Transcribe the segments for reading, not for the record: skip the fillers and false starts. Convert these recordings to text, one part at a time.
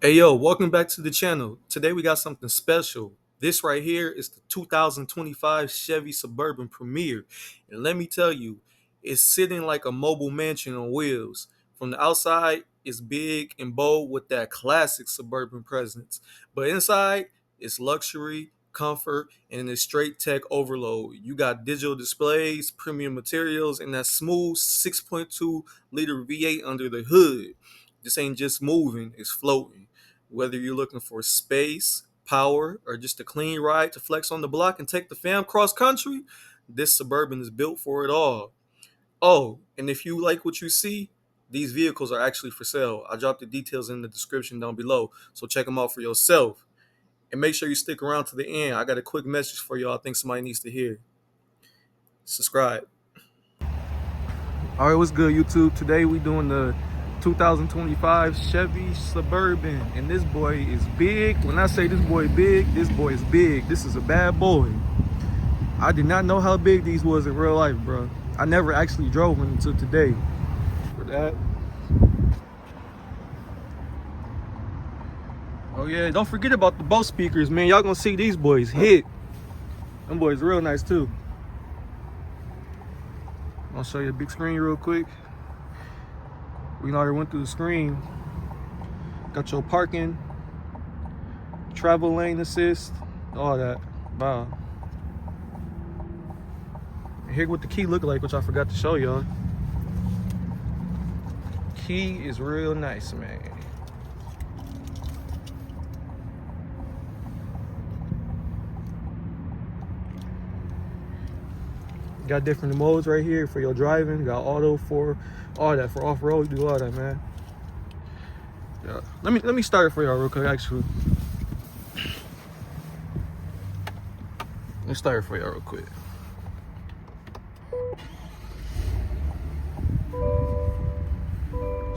Hey yo, welcome back to the channel. Today we got something special. This right here is the 2025 Chevy Suburban Premier. And let me tell you, it's sitting like a mobile mansion on wheels. From the outside, it's big and bold with that classic suburban presence. But inside, it's luxury, comfort, and it's straight tech overload. You got digital displays, premium materials, and that smooth 6.2-liter V8 under the hood. This ain't just moving, it's floating. Whether you're looking for space, power, or just a clean ride to flex on the block and take the fam cross country, this Suburban is built for it all. Oh, and if you like what you see, these vehicles are actually for sale. I dropped the details in the description down below, so check them out for yourself. And make sure you stick around to the end. I got a quick message for y'all I think somebody needs to hear. Subscribe. All right, what's good, YouTube? Today we doing the 2025 Chevy Suburban, and this boy is big. When I say this boy is big. This is a bad boy. I did not know how big these was in real life, bro. I never actually drove one until today. For that. Oh yeah, don't forget about the Bose speakers, man. Y'all gonna see these boys hit. Them boys real nice too. I'll show you a big screen real quick. We already went through the screen. Got your parking, travel lane assist, all that. Wow. And here's what the key look like, which I forgot to show y'all. Key is real nice, man. Got different modes right here for your driving. Got auto for all that. For off-road, you do all that, man. Yeah. Let me start it for y'all real quick, actually. Let me start it for y'all real quick.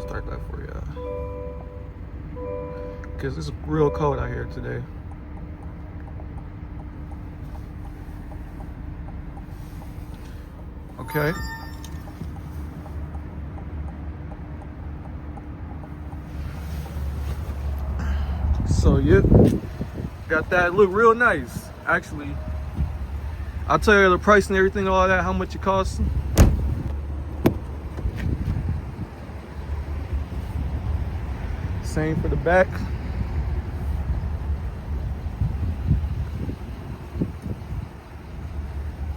Start that for y'all. Because it's real cold out here today. Okay. So yeah, got that. Look real nice, actually. I'll tell you the price and everything, all that, how much it costs. Same for the back.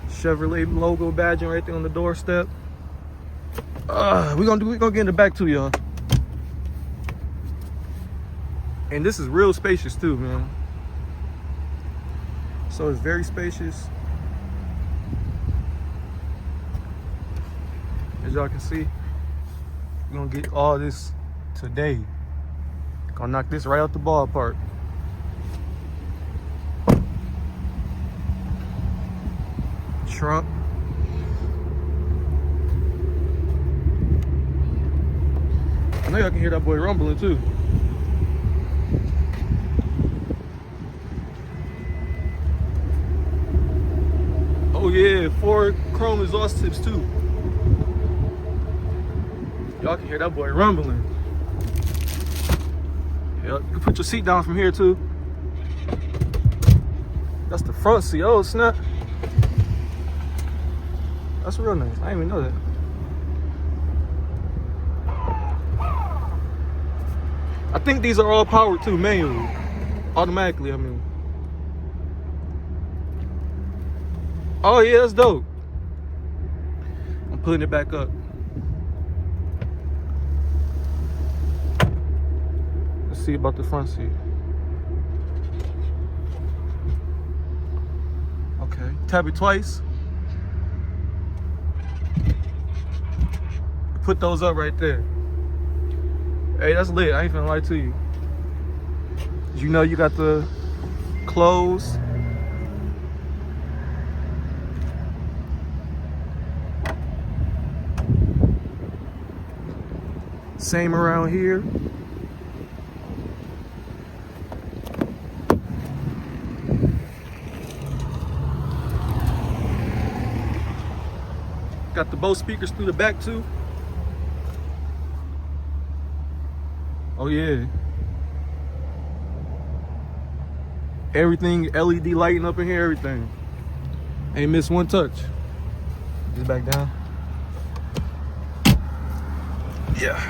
Chevrolet logo badging right there on the doorstep. We gonna get in the back too, y'all. And this is real spacious too, man. So it's very spacious. As y'all can see, we're gonna get all this today. Gonna knock this right out the ballpark. Trunk. I know y'all can hear that boy rumbling too. Oh yeah, 4 chrome exhaust tips too. Y'all can hear that boy rumbling. Yeah, you can put your seat down from here too. That's the front seat. Oh snap. That's real nice. I didn't even know that. I think these are all powered too, manually. Automatically, I mean. Oh yeah, that's dope. I'm putting it back up. Let's see about the front seat. Okay, tap it twice. Put those up right there. Hey, that's lit. I ain't finna lie to you. You know you got the clothes. Same around here. Got the Bose speakers through the back too. Oh yeah. Everything LED lighting up in here, everything. Ain't missed one touch. Just back down. Yeah.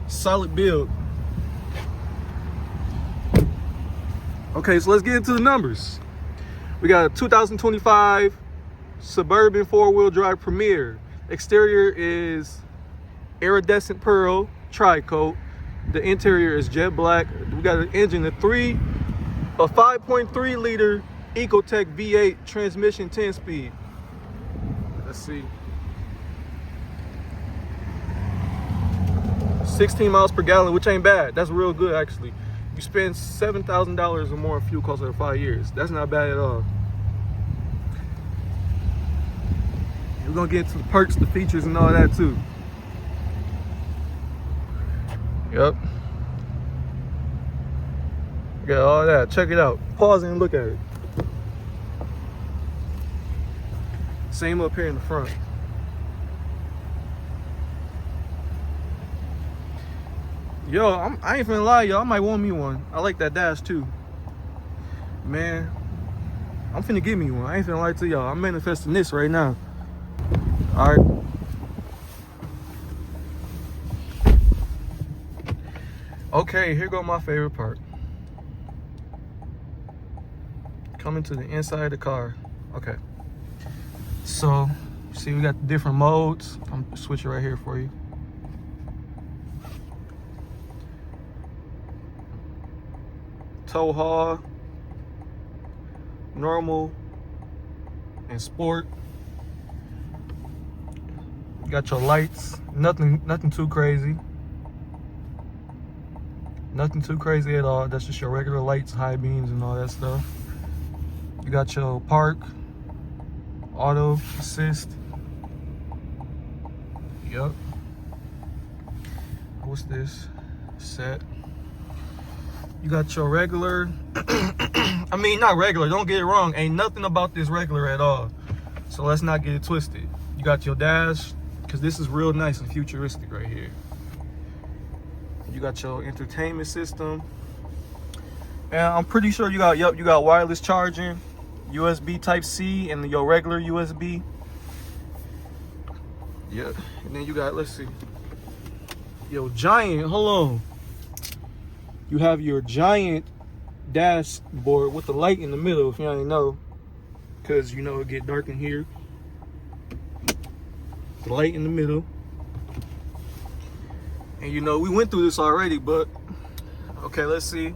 Solid build. Okay, so let's get into the numbers. We got a 2025 Suburban 4-wheel drive Premier. Exterior is iridescent pearl tri-coat. The interior is jet black. We got an engine, a 5.3 liter Ecotec V8 transmission, 10-speed. Let's see. 16 miles per gallon, which ain't bad. That's real good, actually. You spend $7,000 or more in fuel costs over 5 years. That's not bad at all. We're gonna get into the perks, the features, and all that too. Yep. Got all that. Check it out. Pause and look at it. Same up here in the front. Yo, I ain't finna lie, y'all. I might want me one. I like that dash too. Man, I'm finna get me one. I ain't finna lie to y'all. I'm manifesting this right now. All right. Okay, here go my favorite part. Coming to the inside of the car. Okay. So, see, we got the different modes. I'm gonna switch it right here for you. Tow haul, normal, and sport. You got your lights. Nothing too crazy. Nothing too crazy at all. That's just your regular lights, high beams, and all that stuff. You got your park, auto assist. Yep. What's this? Set. You got your regular. I mean, not regular. Don't get it wrong. Ain't nothing about this regular at all. So let's not get it twisted. You got your dash, because this is real nice and futuristic right here. You got your entertainment system. And I'm pretty sure you got, yep, you got wireless charging, USB Type-C, and your regular USB. Yeah. And then you got, let's see. Yo, giant, hold on. You have your giant dashboard with the light in the middle, if you ain't know, because you know it get dark in here. The light in the middle. And you know, we went through this already, but okay, let's see.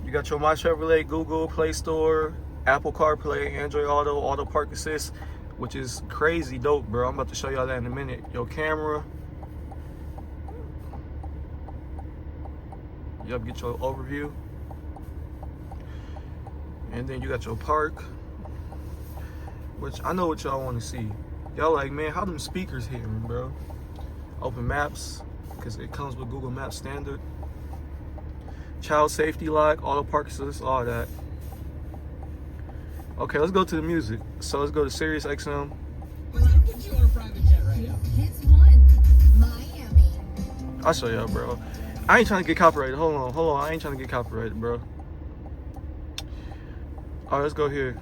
You got your My Chevrolet, Google Play Store, Apple CarPlay, Android Auto, Auto Park Assist, which is crazy dope, bro. I'm about to show y'all that in a minute. Your camera. Yep, get your overview. And then you got your park, which I know what y'all want to see. Y'all like, man, how them speakers hitting, bro? Open maps, because it comes with Google Maps standard. Child safety lock, auto park assist, all that. Okay, let's go to the music. So let's go to Sirius XM. Well, I'll put you on a private jet right now. Hits one, Miami. I'll show y'all, bro. I ain't trying to get copyrighted. Hold on. I ain't trying to get copyrighted, bro. All right, let's go here.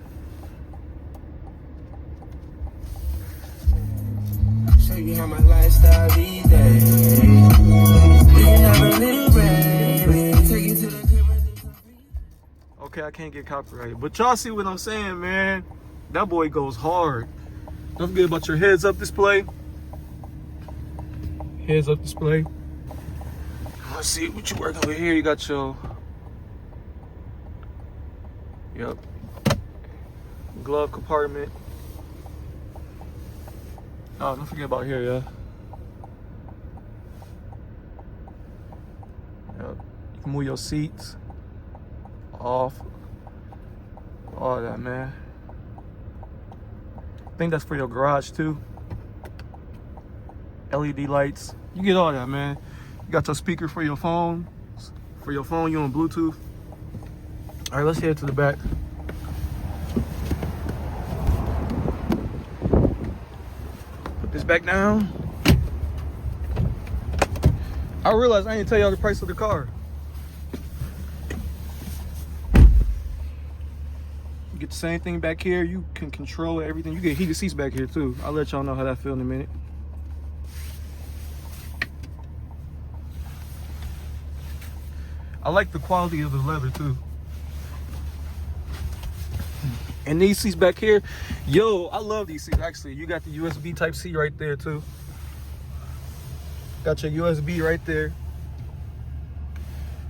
Show you how my lifestyle these days. We can have a little baby. Take you to the crib and do something. Okay, I can't get copyrighted, but y'all see what I'm saying, man. That boy goes hard. Don't forget about your heads up display. Heads up display. Let's see what you work over here. You got your, yep, glove compartment. Oh, don't forget about here, yeah. Yep. You can move your seats off. All that, man. I think that's for your garage too. LED lights. You get all that, man. You got your speaker for your phone. For your phone, you on Bluetooth. All right, let's head to the back. Put this back down. I realized I didn't tell y'all the price of the car. You get the same thing back here. You can control everything. You get heated seats back here too. I'll let y'all know how that feel in a minute. I like the quality of the leather too. And these seats back here, yo, I love these seats actually. You got the USB type C right there too. Got your USB right there.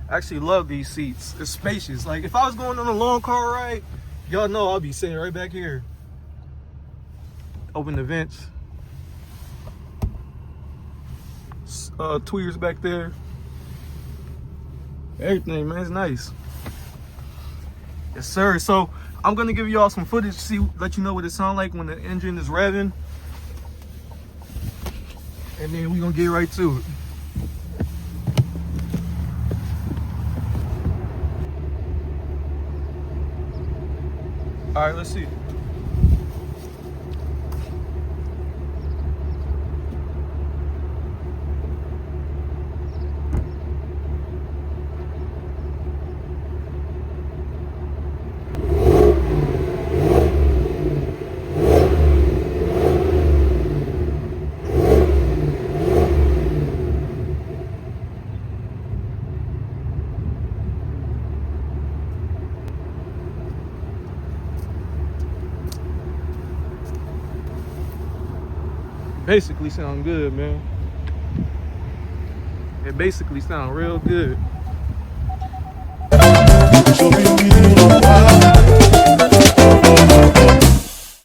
I actually love these seats. It's spacious. Like if I was going on a long car ride, y'all know I'll be sitting right back here. Open the vents. Tweeters back there. Everything, man, it's nice. Yes, sir. So I'm gonna give y'all some footage to see, let you know what it sounds like when the engine is revving, and then we're gonna get right to it. All right, let's see. Basically sound good, man. It basically sound real good.